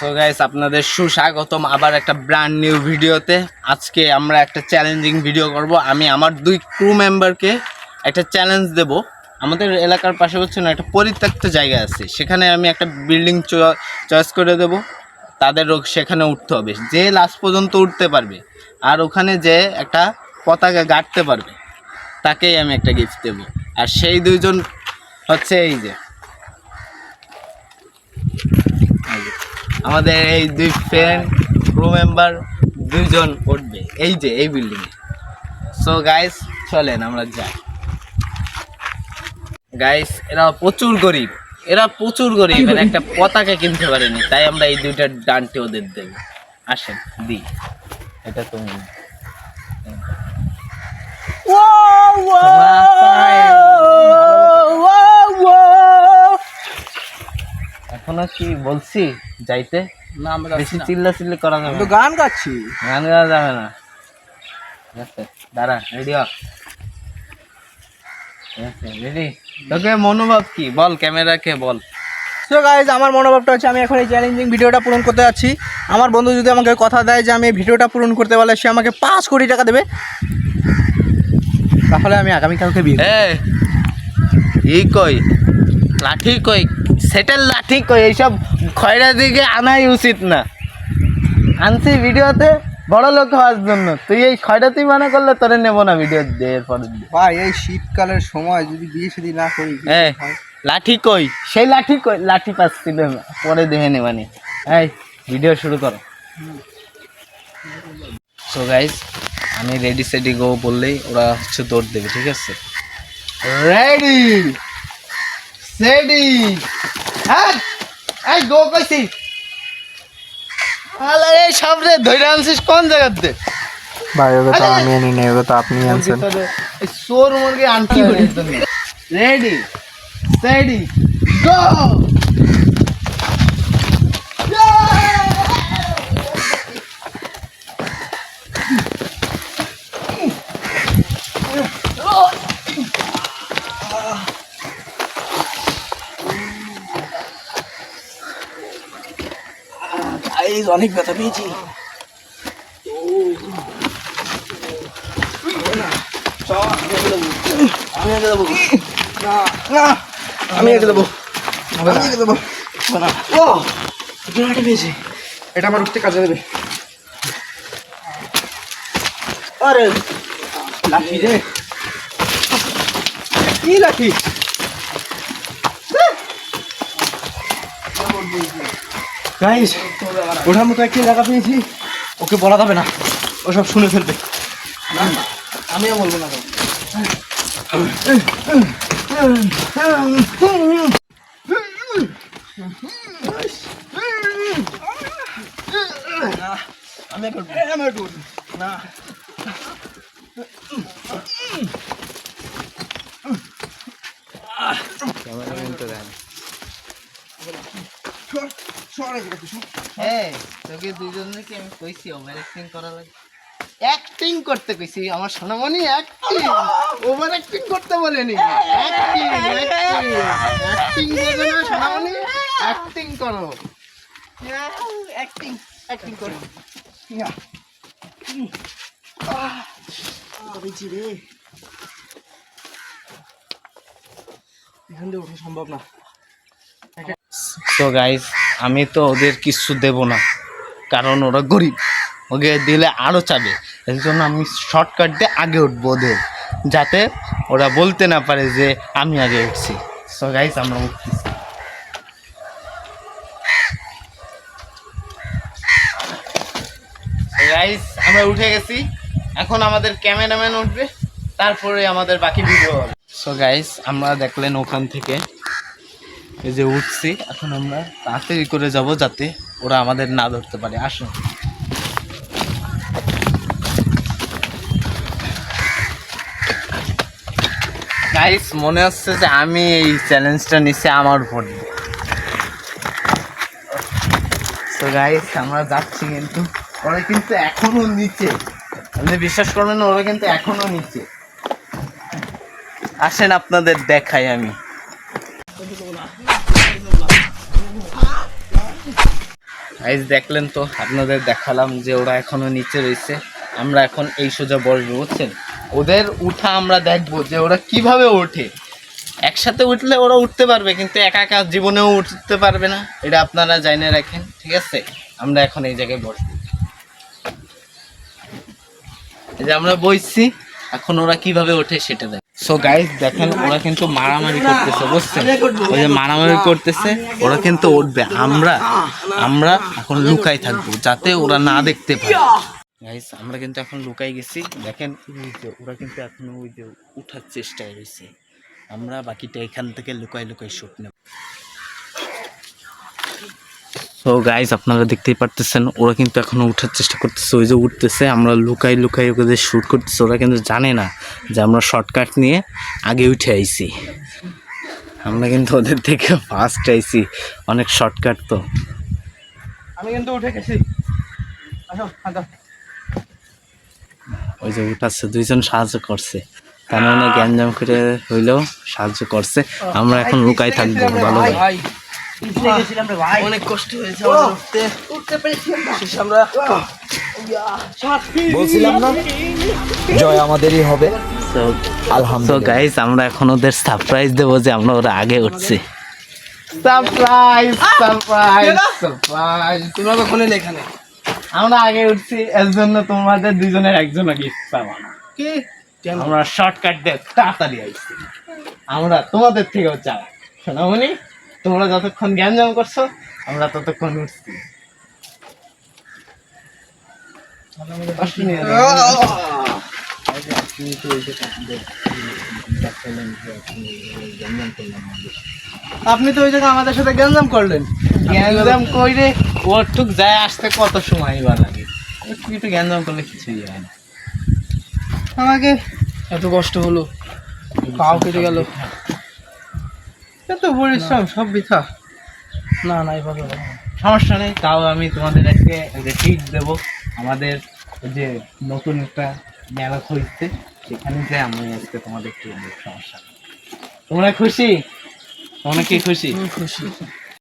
So guys আপনাদের সুস্বাগতম আবার একটা ব্র্যান্ড নিউ ভিডিওতে। আজকে আমরা একটা চ্যালেঞ্জিং ভিডিও করব। আমি আমার 2 ক্রু মেম্বারকে একটা চ্যালেঞ্জ দেব। আমাদের এলাকার পাশে হচ্ছে না একটা পরিত্যক্ত জায়গা আছে, সেখানে আমি একটা বিল্ডিং চয়েস করে দেব। তাদের সেখানে উঠতে হবে, যে লাস্ট পর্যন্ত উঠতে পারবে আর ওখানে যে একটা পতাকা গাড়তে পারবে তাকেই আমি একটা গিফট দেব। আর সেই দুইজন হচ্ছে এই যে আমাদের এই 2 ফ্রেন্ড ক্রু মেম্বার, 2 জন উঠবে এই যে এই বিল্ডিংয়ে। সো গাইস চলেন আমরা যাই। গাইস এরা প্রচুর গরিব, এরা একটা পতাকা কিনতে পারেনি, তাই আমরা এই 2টা ডান্টে ওদের দেব। আসেন দি, এটা তুমি এখনো কি বলছি যাইতে না, আমরা বেশি চিল্লাচিল্লি করা যাবে না, গান গাচ্ছি, গান গাওয়া যাবে না। ঠিক আছে দাঁড়া, রেডি হ, রেডি। তোকে মনোভাব কি বল, ক্যামেরাকে বল। সো গাইজ আমার মনোভাবটা হচ্ছে আমি এখন এই চ্যালেঞ্জিং ভিডিওটা পূরণ করতে যাচ্ছি। আমার বন্ধু যদি আমাকে কথা দেয় যে আমি এই ভিডিওটা পূরণ করতে পারলে সে আমাকে 5 কোটি টাকা দেবে, তাহলে আমি আগামীকালকে বিয়ে ই কই লাঠি কই, সেটেল লাঠি কই, এইসব খয়রা দিকে আনাই উচিত না। আনছি ভিডিওতে বড় লোক হওয়ার জন্য, তুই এই খয়রাতি মনে করলে তোরে নেবো না ভিডিও দেওয়ার পর। ভাই এই শীতকালের সময় যদি বিয়ে শাদী না করি, লাঠি কই, সেই লাঠি কই, লাঠি পাচ্ছিল পরে দেখে নেবানি। এই ভিডিও শুরু করো। সো গাইজ আমি রেডি সেডি গো বললেই ওরা হচ্ছে দৌড় দেবে, ঠিক আছে? রেডি সেডি হ্যাঁ, এই গো কইছি। আলা এই সামনে ধরে আনছিস কোন জায়গাতে? ভাই ওকে তো আমি আনি নাই, ওকে তো আপনি আনছেন। এই সোর মুরগি আনছি ওর জন্য। রেডি সেডি গো। অনেক ব্যথা পেয়েছি। এটা আমার উঠতে কাজে দেবে। আরে লাঠি রে, কি লাঠি? গাইস ওঠার মতো একটি জায়গা পেয়েছি, ওকে বলা যাবে না, ও সব শুনে ফেলবে। আমিও বলবো না। তোকে দুইজনকে আমি কইছি ওভার অ্যাক্টিং করা লাগে, অ্যাক্টিং করতে কইছি আমার সোনামণি, অ্যাক্টিং ওভার অ্যাক্টিং করতে বলেনি। অ্যাক্টিং অ্যাক্টিং অ্যাক্টিং করবে না সোনামণি, অ্যাক্টিং করো, অ্যাক্টিং অ্যাক্টিং করো। এখান থেকে ওঠা সম্ভব না। তো গাইস আমি তো ওদের কিছু দেব না, কারণ ওরা গরিব, ওকে দিলে আরও চাবে। এর জন্য আমি শর্টকাট দিয়ে আগে উঠবো ওদের, যাতে ওরা বলতে না পারে যে আমি আগে উঠছি। সো গাইস আমরা উঠতেছি। গাইস আমরা উঠে গেছি, এখন আমাদের ক্যামেরাম্যান উঠবে, তারপরে আমাদের বাকি ভিডিও হবে। সো গাইস আমরা দেখলেন ওখান থেকে এই যে উঠছি, এখন আমরা তাড়াতাড়ি করে যাব যাতে ওরা আমাদের না ধরতে পারে। আসুন গাইস, মনে হচ্ছে যে আমি এই চ্যালেঞ্জটা নিচ্ছি আমার উপর। তো গাইস আমরা যাচ্ছি, কিন্তু ওরা কিন্তু এখনো নিচে, আপনি বিশ্বাস করবেন না, ওরা কিন্তু এখনো নিচে। আসেন আপনাদের দেখাই আমি। গাইস দেখলেন তো, আপনাদের দেখালাম যে ওরা এখনো নিচে রয়েছে, আমরা এখন এই সোজা বসবো বুঝছেন। ওদের উঠা আমরা দেখবো যে ওরা কিভাবে ওঠে। একসাথে উঠলে ওরা উঠতে পারবে, কিন্তু একা একা জীবনেও উঠতে পারবে না, এটা আপনারা জানে রাখেন, ঠিক আছে। আমরা এখন এই জায়গায় বসবো, এই যে আমরা বসছি, এখন ওরা কিভাবে ওঠে সেটা দেখ। সো গাইস দেখেন ওরা কিন্তু মারামারি করতেছে বুঝছেন, ওই যে মারামারি করতেছে, ওরা কিন্তু উঠবে। আমরা এখন লুকাই থাকবো যাতে ওরা না দেখতে পায়। গাইস আমরা কিন্তু এখন লুকাই গেছি, দেখেন ওই যে ওরা কিন্তু এখন ওই যে উঠার চেষ্টায় রয়েছে, আমরা বাকিটা এখান থেকে লুকাই লুকাই শুট নেব। সো গাইস আপনারা দেখতেই পারতেছেন ওরা কিন্তু এখনো উঠার চেষ্টা করতেছে, ওই যে উঠতেছে, আমরা লুকাই লুকাই ওদের শ্যুট করতেছি। ওরা কিন্তু জানে না যে আমরা শর্টকাট নিয়ে আগে উঠে আইছি, আমরা কিন্তু ওদের থেকে ফার্স্ট আইছি, অনেক শর্টকাট তো। আমি কিন্তু উঠে গেছি, আসো হাঁটো। ওই যে উঠাচ্ছে, দুইজন সাহায্য করছে, তার মানে গ্যাঞ্জাম করে হইলেও সাহায্য করছে। আমরা এখন লুকাই থাকবো ভালো ভাই। অনেক কষ্ট হয়েছে আমাদের উঠতে পেরেছি আমরা। বলছিলাম না জয় আমাদেরই হবে। তো আলহামদুলিল্লাহ। গাইস আমরা এখন ওদের সারপ্রাইজ দেবো যে আমরা ওরা আগে উঠছি। সারপ্রাইজ সারপ্রাইজ সারপ্রাইজ, তোমরা কখন এলে এখানে? আমরা আগে উঠছি, এর জন্য তোমাদের দুজনের একজন আগে পাবো না। কি আমরা শর্টকাট দিয়ে তাড়াতাড়ি আইছি, আমরা তোমাদের থেকেও চাই। শোনামনি, তোমরা যতক্ষণ গ্যাঞ্জাম করছো আমরা ততক্ষণ উঠছি। আপনি তো ওই জায়গায় আমাদের সাথে গ্যাঞ্জাম করলেন। গ্যাঞ্জাম কইরে ওরটুক যায় আসতে কত সময় বা লাগে, একটু গ্যাঞ্জাম করলে কিছুই হয় না। আমাকে এত কষ্ট হলো, পাও কেটে গেল, এত পরিশ্রম সব বৃথা। না না এভাবে হবে না। সমস্যা নেই, তাও আমি তোমাদের আজকে যে ট্রিট দেবো। আমাদের যে নতুন একটা মেলা হয়েছে সেখানে যে আমি আজকে তোমাদের ট্রিট দেবো, সমস্যা নেই। তোমরা খুশি? তোমরা কি খুশি? খুশি।